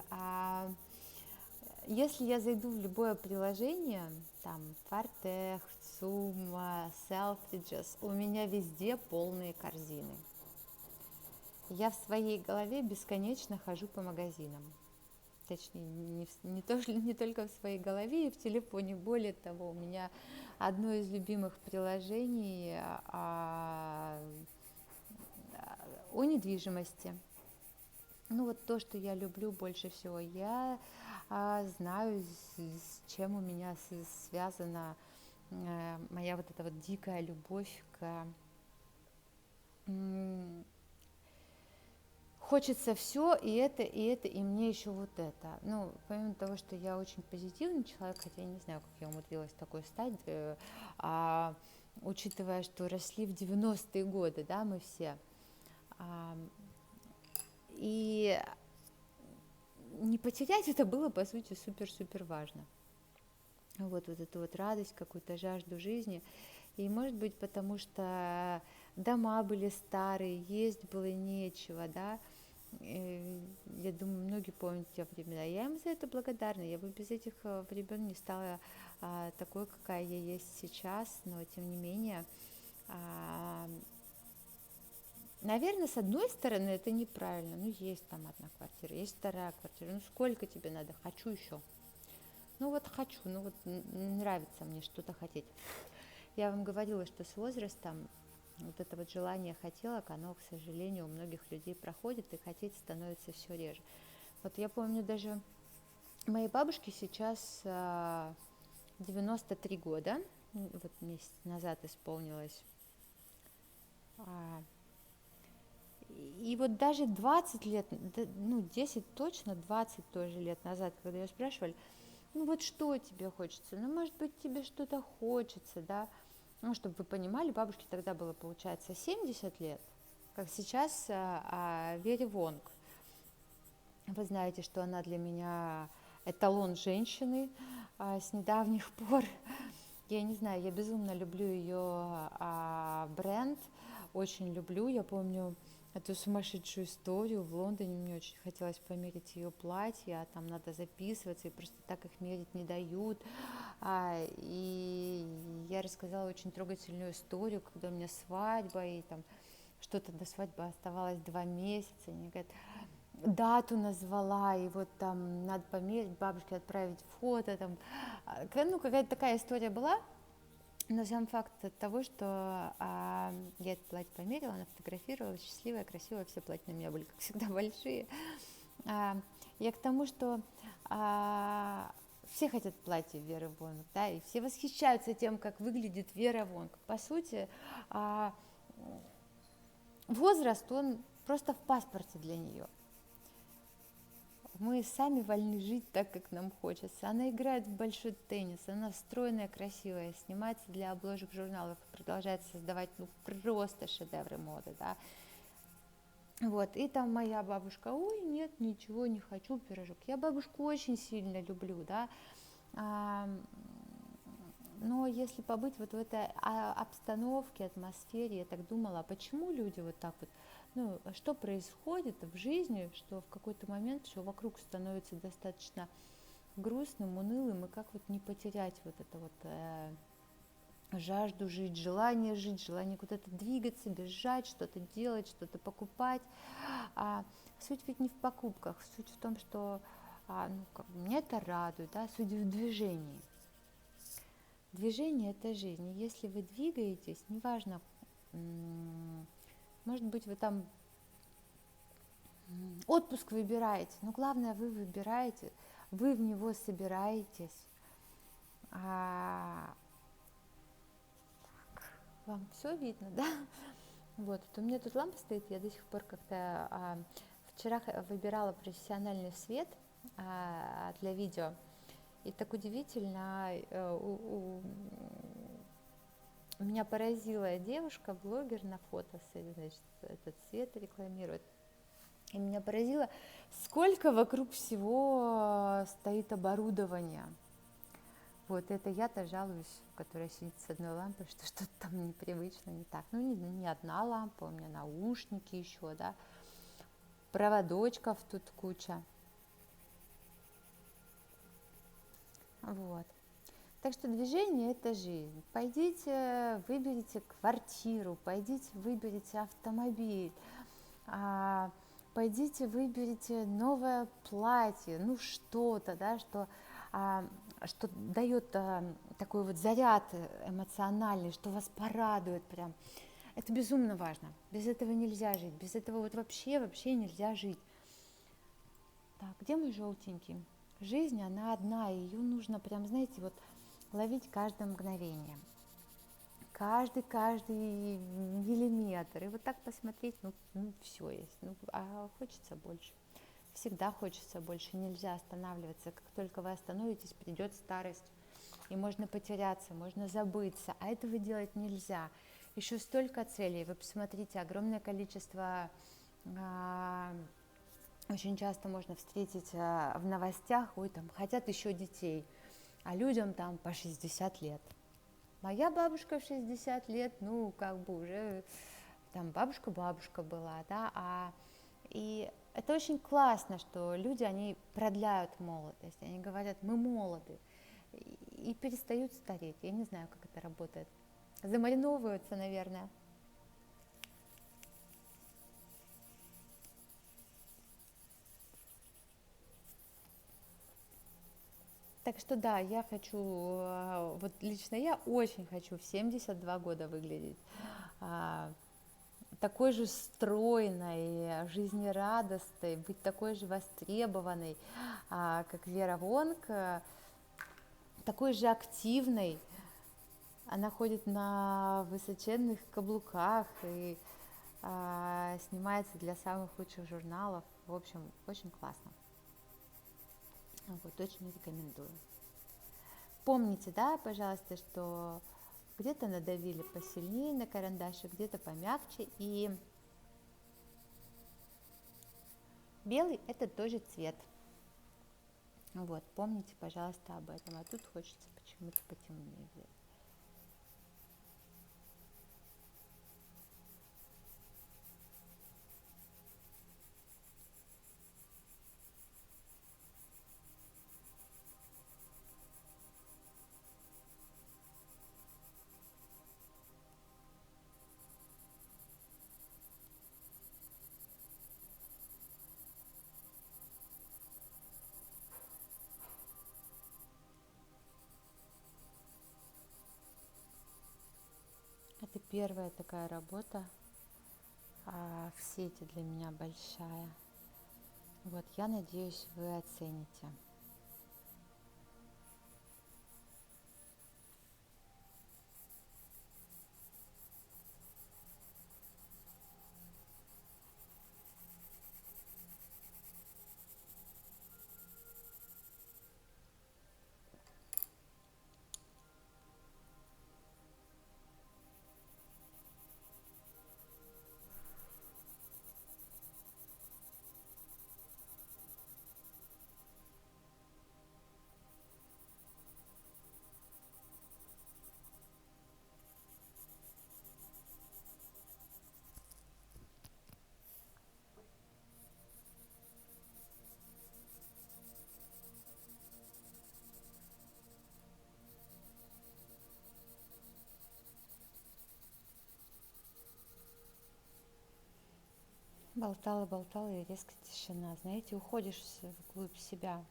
если я зайду в любое приложение, там, Fartech, Zoom, Selfridges, у меня везде полные корзины. Я в своей голове бесконечно хожу по магазинам. Точнее, не только в своей голове и в телефоне. Более того, у меня одно из любимых приложений о недвижимости. Ну вот то, что я люблю больше всего. Я знаю, с чем у меня связана моя вот эта вот дикая любовь к... Хочется все, и мне еще вот это. Ну, помимо того, что я очень позитивный человек, хотя я не знаю, как я умудрилась такой стать, учитывая, что росли в 90-е годы, да, мы все. И не потерять это было, по сути, супер-супер важно. Вот эту вот радость, какую-то жажду жизни. И, может быть, потому что дома были старые, есть было нечего, да. Я думаю, многие помнят те времена. Я им за это благодарна. Я бы без этих времен не стала такой, какая я есть сейчас, но тем не менее, наверное, с одной стороны, это неправильно. Ну, есть там одна квартира, есть вторая квартира. Ну, сколько тебе надо? Хочу еще. Ну, вот хочу, ну, вот нравится мне что-то хотеть. Я вам говорила, что с возрастом вот это вот желание хотелок, оно, к сожалению, у многих людей проходит, и хотеть становится все реже. Вот я помню, даже моей бабушке сейчас 93 года, вот месяц назад исполнилось. И вот даже 20 лет, ну 10 точно, 20 тоже лет назад, когда ее спрашивали, ну вот что тебе хочется, ну может быть тебе что-то хочется, да, ну чтобы вы понимали, бабушке тогда было, получается, 70 лет, как сейчас Вере Вонг. Вы знаете, что она для меня эталон женщины с недавних пор. Я не знаю, я безумно люблю ее бренд, очень люблю. Я помню эту сумасшедшую историю в Лондоне, мне очень хотелось померить ее платье, а там надо записываться, и просто так их мерить не дают. И я рассказала очень трогательную историю, когда у меня свадьба, и там что-то до свадьбы оставалось 2 месяца, и они говорят, дату назвала, и вот там надо померить, бабушке отправить фото, там, ну, какая-то такая история была. Но сам факт того, что я это платье померила, она фотографировала, счастливая, красивая, все платья на меня были, как всегда, большие. Я к тому, что все хотят платье Веры Вонг, да, и все восхищаются тем, как выглядит Вера Вонг. По сути, возраст, он просто в паспорте для нее. Мы сами вольны жить так, как нам хочется. Она играет в большой теннис, она стройная, красивая, снимается для обложек журналов, продолжает создавать просто шедевры моды, да. Вот, и там моя бабушка, ой, нет, ничего, не хочу пирожок. Я бабушку очень сильно люблю, да. Но если побыть вот в этой обстановке, атмосфере, я так думала, почему люди вот так вот, ну, что происходит в жизни, что в какой-то момент все вокруг становится достаточно грустным, унылым, и как вот не потерять вот это вот жажду жить, желание куда-то двигаться, бежать, что-то делать, что-то покупать. Суть ведь не в покупках, суть в том, что меня это радует, да, суть в движении. Движение – это жизнь. И если вы двигаетесь, неважно, может быть, вы там отпуск выбираете, но главное, вы выбираете, вы в него собираетесь. Вам все видно, да? Вот, у меня тут лампа стоит, я до сих пор как-то вчера выбирала профессиональный свет для видео. И так удивительно, Меня поразила девушка, блогер на фото, значит, этот цвет рекламирует. И меня поразило, сколько вокруг всего стоит оборудования. Вот это я-то жалуюсь, которая сидит с одной лампой, что что-то там непривычно, не так. Ну, не одна лампа, у меня наушники еще, да, проводочков тут куча. Вот. Так что движение – это жизнь. Пойдите, выберите квартиру, пойдите, выберите автомобиль, пойдите, выберите новое платье, ну что-то, да, что дает такой вот заряд эмоциональный, что вас порадует прям. Это безумно важно. Без этого нельзя жить, без этого вот вообще нельзя жить. Так, где мой желтенький? Жизнь, она одна, и ее нужно прям, знаете, вот ловить каждое мгновение, каждый миллиметр, и вот так посмотреть, ну все есть, а хочется больше, всегда хочется больше, нельзя останавливаться, как только вы остановитесь, придет старость, и можно потеряться, можно забыться, а этого делать нельзя, еще столько целей, вы посмотрите, огромное количество, очень часто можно встретить в новостях, ой, там хотят еще детей, а людям там по 60 лет. Моя бабушка в 60 лет, ну, как бы уже там бабушка была, да, и это очень классно, что люди, они продляют молодость, они говорят, мы молоды, и перестают стареть, я не знаю, как это работает, замариновываются, наверное. Так что да, я хочу, вот лично я очень хочу в 72 года выглядеть такой же стройной, жизнерадостной, быть такой же востребованной, как Вера Вонг, такой же активной. Она ходит на высоченных каблуках и снимается для самых лучших журналов. В общем, очень классно. Вот, очень рекомендую. Помните, да, пожалуйста, что где-то надавили посильнее на карандашик, где-то помягче. И белый – это тоже цвет. Вот, помните, пожалуйста, об этом. А тут хочется почему-то потемнее взять. Это первая такая работа в сети для меня большая. Вот, я надеюсь, вы оцените. Болтала, и резко тишина. Знаете, уходишь вглубь себя.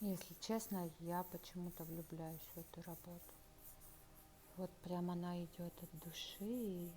Если честно, я почему-то влюбляюсь в эту работу. Вот прям она идет от души.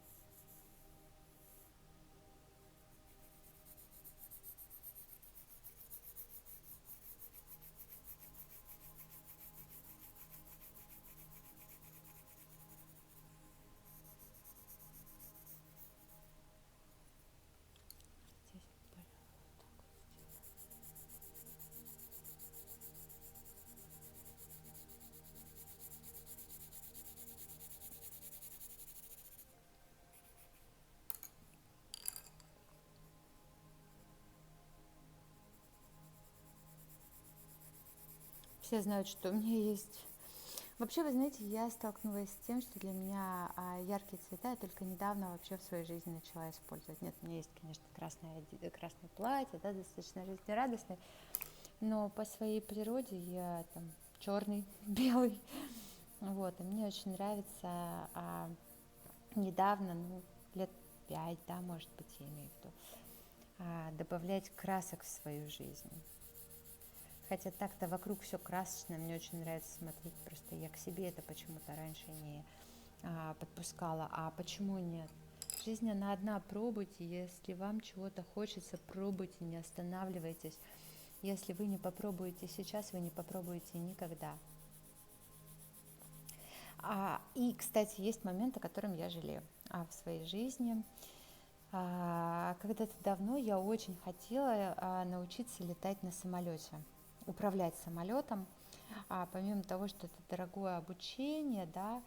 Все знают, что у меня есть... Вообще, вы знаете, я столкнулась с тем, что для меня яркие цвета я только недавно вообще в своей жизни начала использовать. Нет, у меня есть, конечно, красное платье, да, достаточно жизнерадостное, но по своей природе я там черный, белый, вот, и мне очень нравится недавно, ну, лет 5, да, может быть, я имею в виду, добавлять красок в свою жизнь. Хотя так-то вокруг все красочно, мне очень нравится смотреть, просто я к себе это почему-то раньше не подпускала, а почему нет? Жизнь, она одна, пробуйте, если вам чего-то хочется, пробуйте, не останавливайтесь. Если вы не попробуете сейчас, вы не попробуете никогда. И, кстати, есть момент, о котором я жалею в своей жизни. Когда-то давно я очень хотела научиться летать на самолете, управлять самолетом. Помимо того, что это дорогое обучение, да,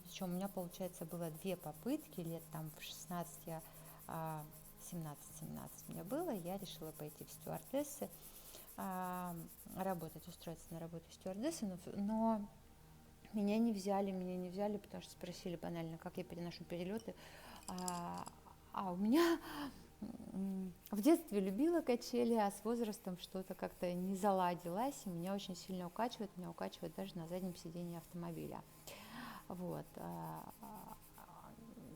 причем у меня, получается, было 2 попытки, лет там в 16, 17 мне было, я решила пойти в стюардессы, работать, устроиться на работу стюардессы, но меня не взяли, потому что спросили банально, как я переношу перелеты. У меня в детстве любила качели, а с возрастом что-то как-то не заладилось, и меня очень сильно укачивает, даже на заднем сидении автомобиля. Вот.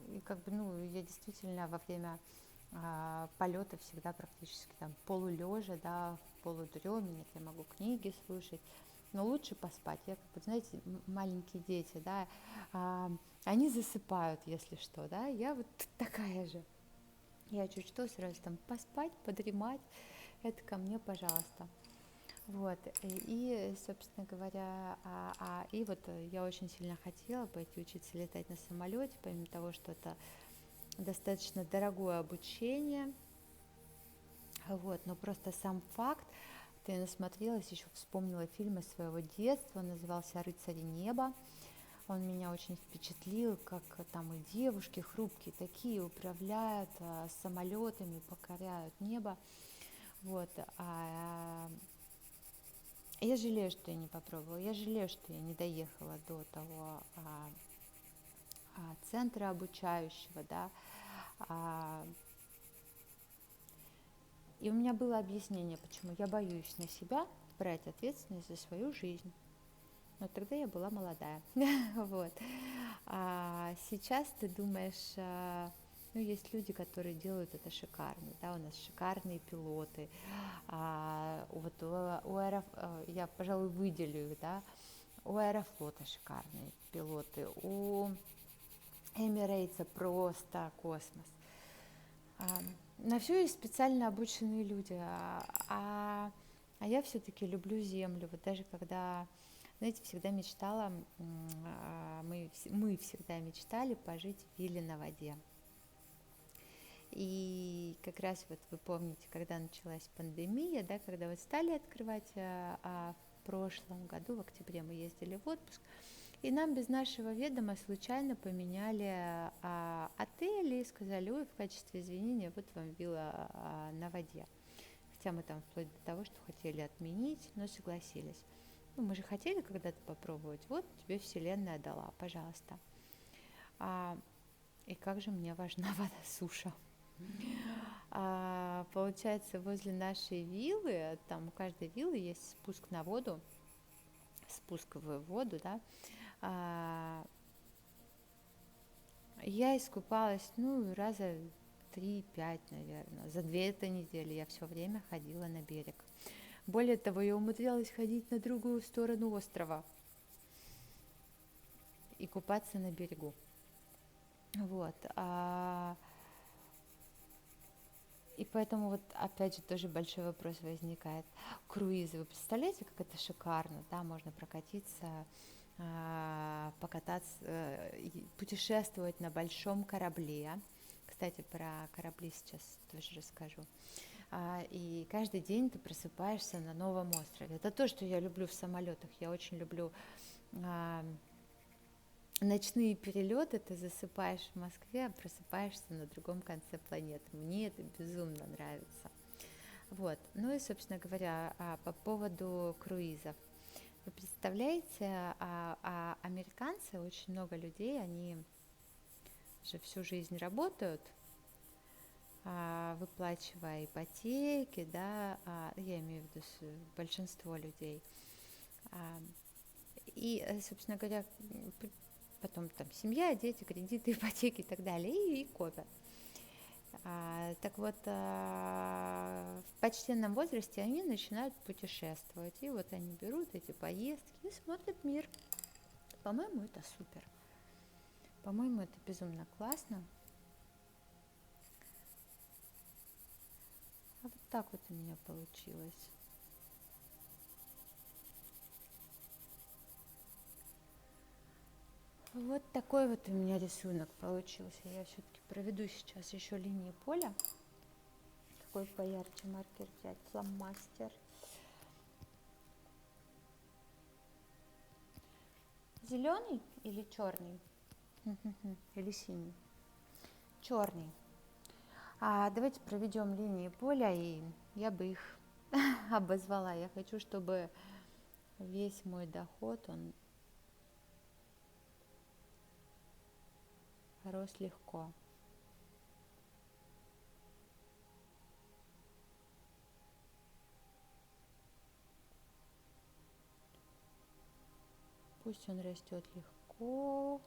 И как бы, ну, я действительно во время полета всегда практически там полулежа, да, в полудреме, нет, я могу книги слушать, но лучше поспать. Я, как бы, знаете, маленькие дети, да, они засыпают, если что, да, я вот такая же. Я чуть что сразу там поспать, подремать, это ко мне, пожалуйста. Вот, собственно говоря, и вот я очень сильно хотела пойти учиться летать на самолете, помимо того, что это достаточно дорогое обучение, вот, но просто сам факт, я насмотрелась, еще вспомнила фильм из своего детства, он назывался «Рыцари неба», он меня очень впечатлил, как там и девушки хрупкие такие управляют самолетами, покоряют небо, вот, я жалею, что я не попробовала, я жалею, что я не доехала до того центра обучающего, да, и у меня было объяснение, почему я боюсь на себя брать ответственность за свою жизнь. Но тогда я была молодая. Вот. Сейчас ты думаешь, ну, есть люди, которые делают это шикарно, да, у нас шикарные пилоты, я, пожалуй, выделю их, да, у Аэрофлота шикарные пилоты, у Эмирейтса просто космос. На все есть специально обученные люди, а я все-таки люблю землю. Вот даже когда, знаете, всегда мечтала, мы всегда мечтали пожить в вилле на воде. И как раз вот вы помните, когда началась пандемия, да, когда вот стали открывать в прошлом году, в октябре мы ездили в отпуск, и нам без нашего ведома случайно поменяли отели и сказали: ой, в качестве извинения вот вам вилла на воде. Хотя мы там вплоть до того, что хотели отменить, но согласились. Ну, мы же хотели когда-то попробовать, вот тебе вселенная дала, пожалуйста. И как же мне важна вода, суша. Получается, возле нашей виллы, там у каждой виллы есть спуск на воду, спуск в воду, да. Я искупалась, ну, раза 3-5, наверное. За 2 недели я все время ходила на берег. Более того, я умудрялась ходить на другую сторону острова и купаться на берегу. Вот. И поэтому вот опять же тоже большой вопрос возникает. Круизы, вы представляете, как это шикарно, да, можно прокатиться, покататься, путешествовать на большом корабле. Кстати, про корабли сейчас тоже расскажу. И каждый день ты просыпаешься на новом острове. Это то, что я люблю в самолетах. Я очень люблю ночные перелеты, ты засыпаешь в Москве, а просыпаешься на другом конце планеты. Мне это безумно нравится. Вот. Ну и, собственно говоря, по поводу круизов. Вы представляете, американцы, очень много людей, они же всю жизнь работают, выплачивая ипотеки, да, я имею в виду большинство людей. А, И, собственно говоря, потом там семья, дети, кредиты, ипотеки и так далее, и копят. Так вот, в почтенном возрасте они начинают путешествовать, и вот они берут эти поездки и смотрят мир. По-моему, это супер. По-моему, это безумно классно. А вот так вот у меня получилось. Вот такой вот у меня рисунок получился. Я все-таки проведу сейчас еще линии поля. Какой поярче маркер взять? Фломастер. Зеленый или черный? Или синий? Черный. Давайте проведем линии поля, и я бы их обозвала. Я хочу, чтобы весь мой доход, он рос легко. Пусть он растет легко.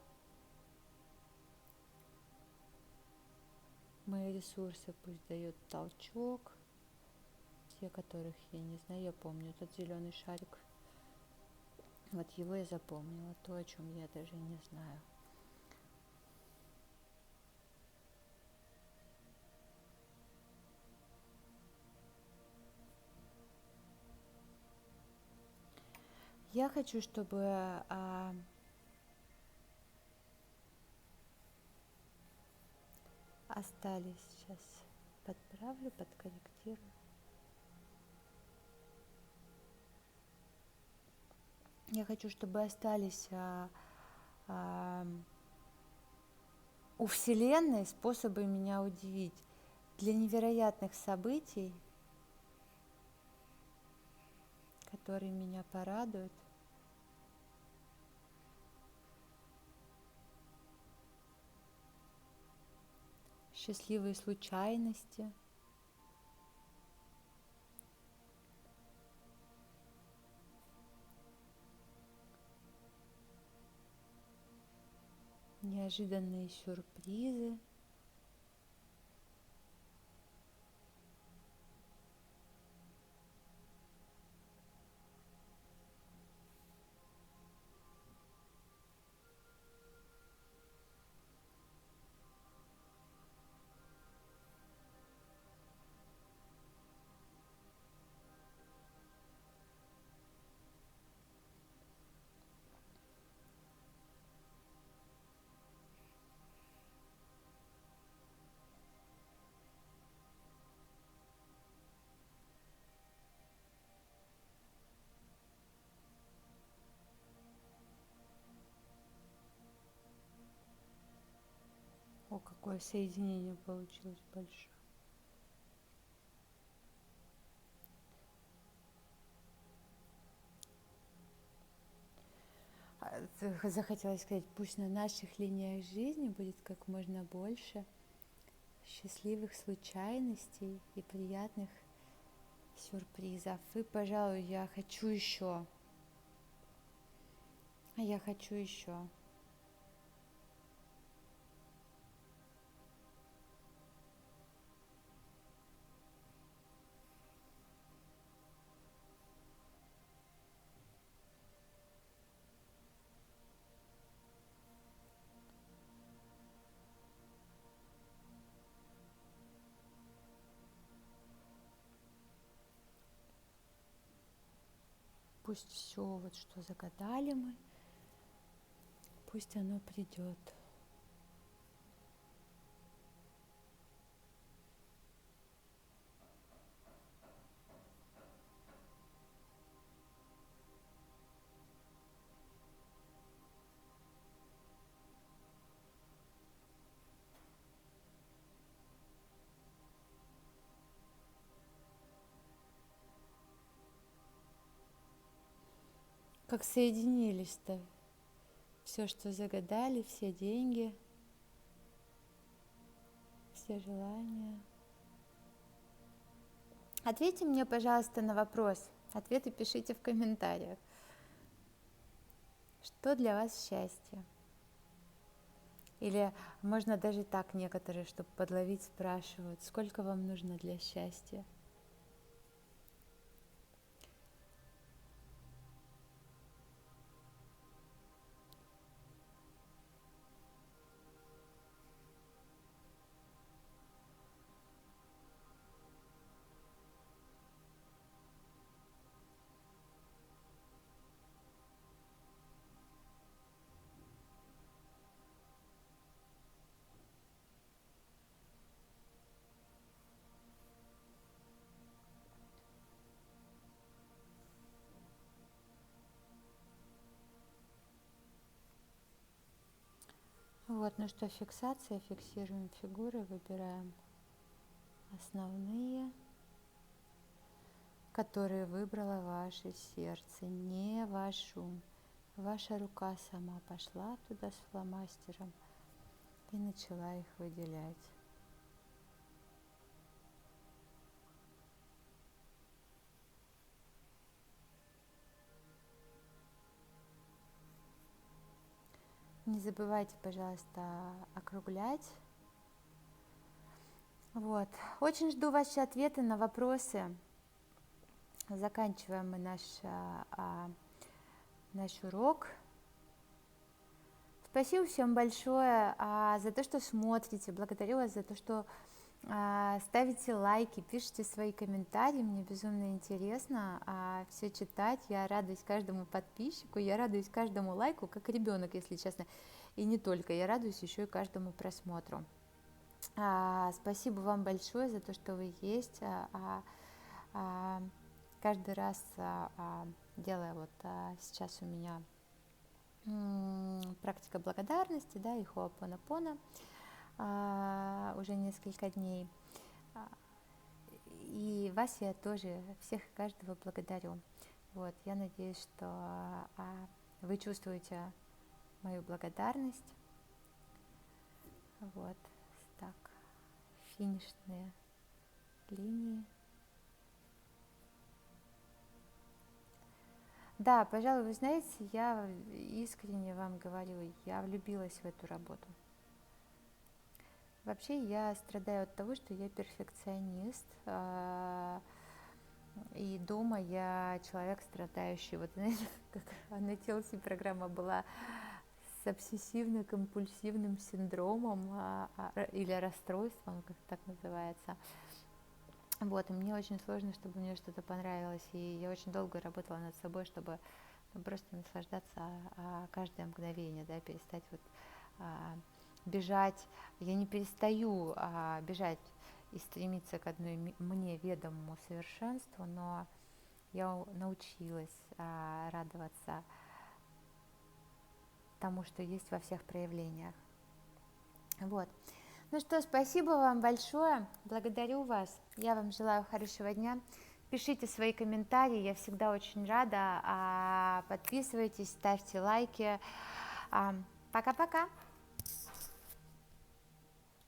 Мои ресурсы пусть дают толчок. Те, которых я не знаю, я помню этот зеленый шарик. Вот его я запомнила, то, о чем я даже не знаю. Я хочу, чтобы остались, сейчас подправлю, подкорректирую. Я хочу, чтобы остались у Вселенной способы меня удивить для невероятных событий, которые меня порадуют. Счастливые случайности. Неожиданные сюрпризы. О, какое соединение получилось большое. Захотелось сказать, пусть на наших линиях жизни будет как можно больше счастливых случайностей и приятных сюрпризов. И, пожалуй, я хочу еще. Я хочу еще. Пусть все, вот что загадали мы, пусть оно придет. Как соединились-то. Все, что загадали, все деньги, все желания. Ответьте мне, пожалуйста, на вопрос. Ответы пишите в комментариях. Что для вас счастье? Или можно даже так некоторые, чтобы подловить, спрашивают, сколько вам нужно для счастья? Вот, ну что, фиксация, фиксируем фигуры, выбираем основные, которые выбрало ваше сердце, не ваш ум. Ваша рука сама пошла туда с фломастером и начала их выделять. Не забывайте, пожалуйста, округлять. Вот. Очень жду ваши ответы на вопросы. Заканчиваем мы наш урок. Спасибо всем большое за то, что смотрите. Благодарю вас за то, что ставите лайки, пишите свои комментарии. Мне безумно интересно все читать. Я радуюсь каждому подписчику, я радуюсь каждому лайку, как ребенок, если честно. И не только, я радуюсь еще и каждому просмотру. Спасибо вам большое за то, что вы есть. Каждый раз делая вот сейчас у меня практика благодарности, да, и хоапонапона уже несколько дней. И вас я тоже, всех и каждого благодарю. Вот, я надеюсь, что вы чувствуете мою благодарность. Вот, так, финишные линии. Да, пожалуй, вы знаете, я искренне вам говорю, я влюбилась в эту работу. Вообще я страдаю от того, что я перфекционист, и дома я человек страдающий. Вот знаете, как на TLC программа была с обсессивно-компульсивным синдромом или расстройством, как так называется. Вот, и мне очень сложно, чтобы мне что-то понравилось, и я очень долго работала над собой, чтобы просто наслаждаться каждое мгновение, да, перестать вот бежать. Я не перестаю бежать и стремиться к одной мне ведомому совершенству, но я научилась радоваться тому, что есть во всех проявлениях. Вот. Ну что, спасибо вам большое, благодарю вас, я вам желаю хорошего дня, пишите свои комментарии, я всегда очень рада, подписывайтесь, ставьте лайки, пока-пока!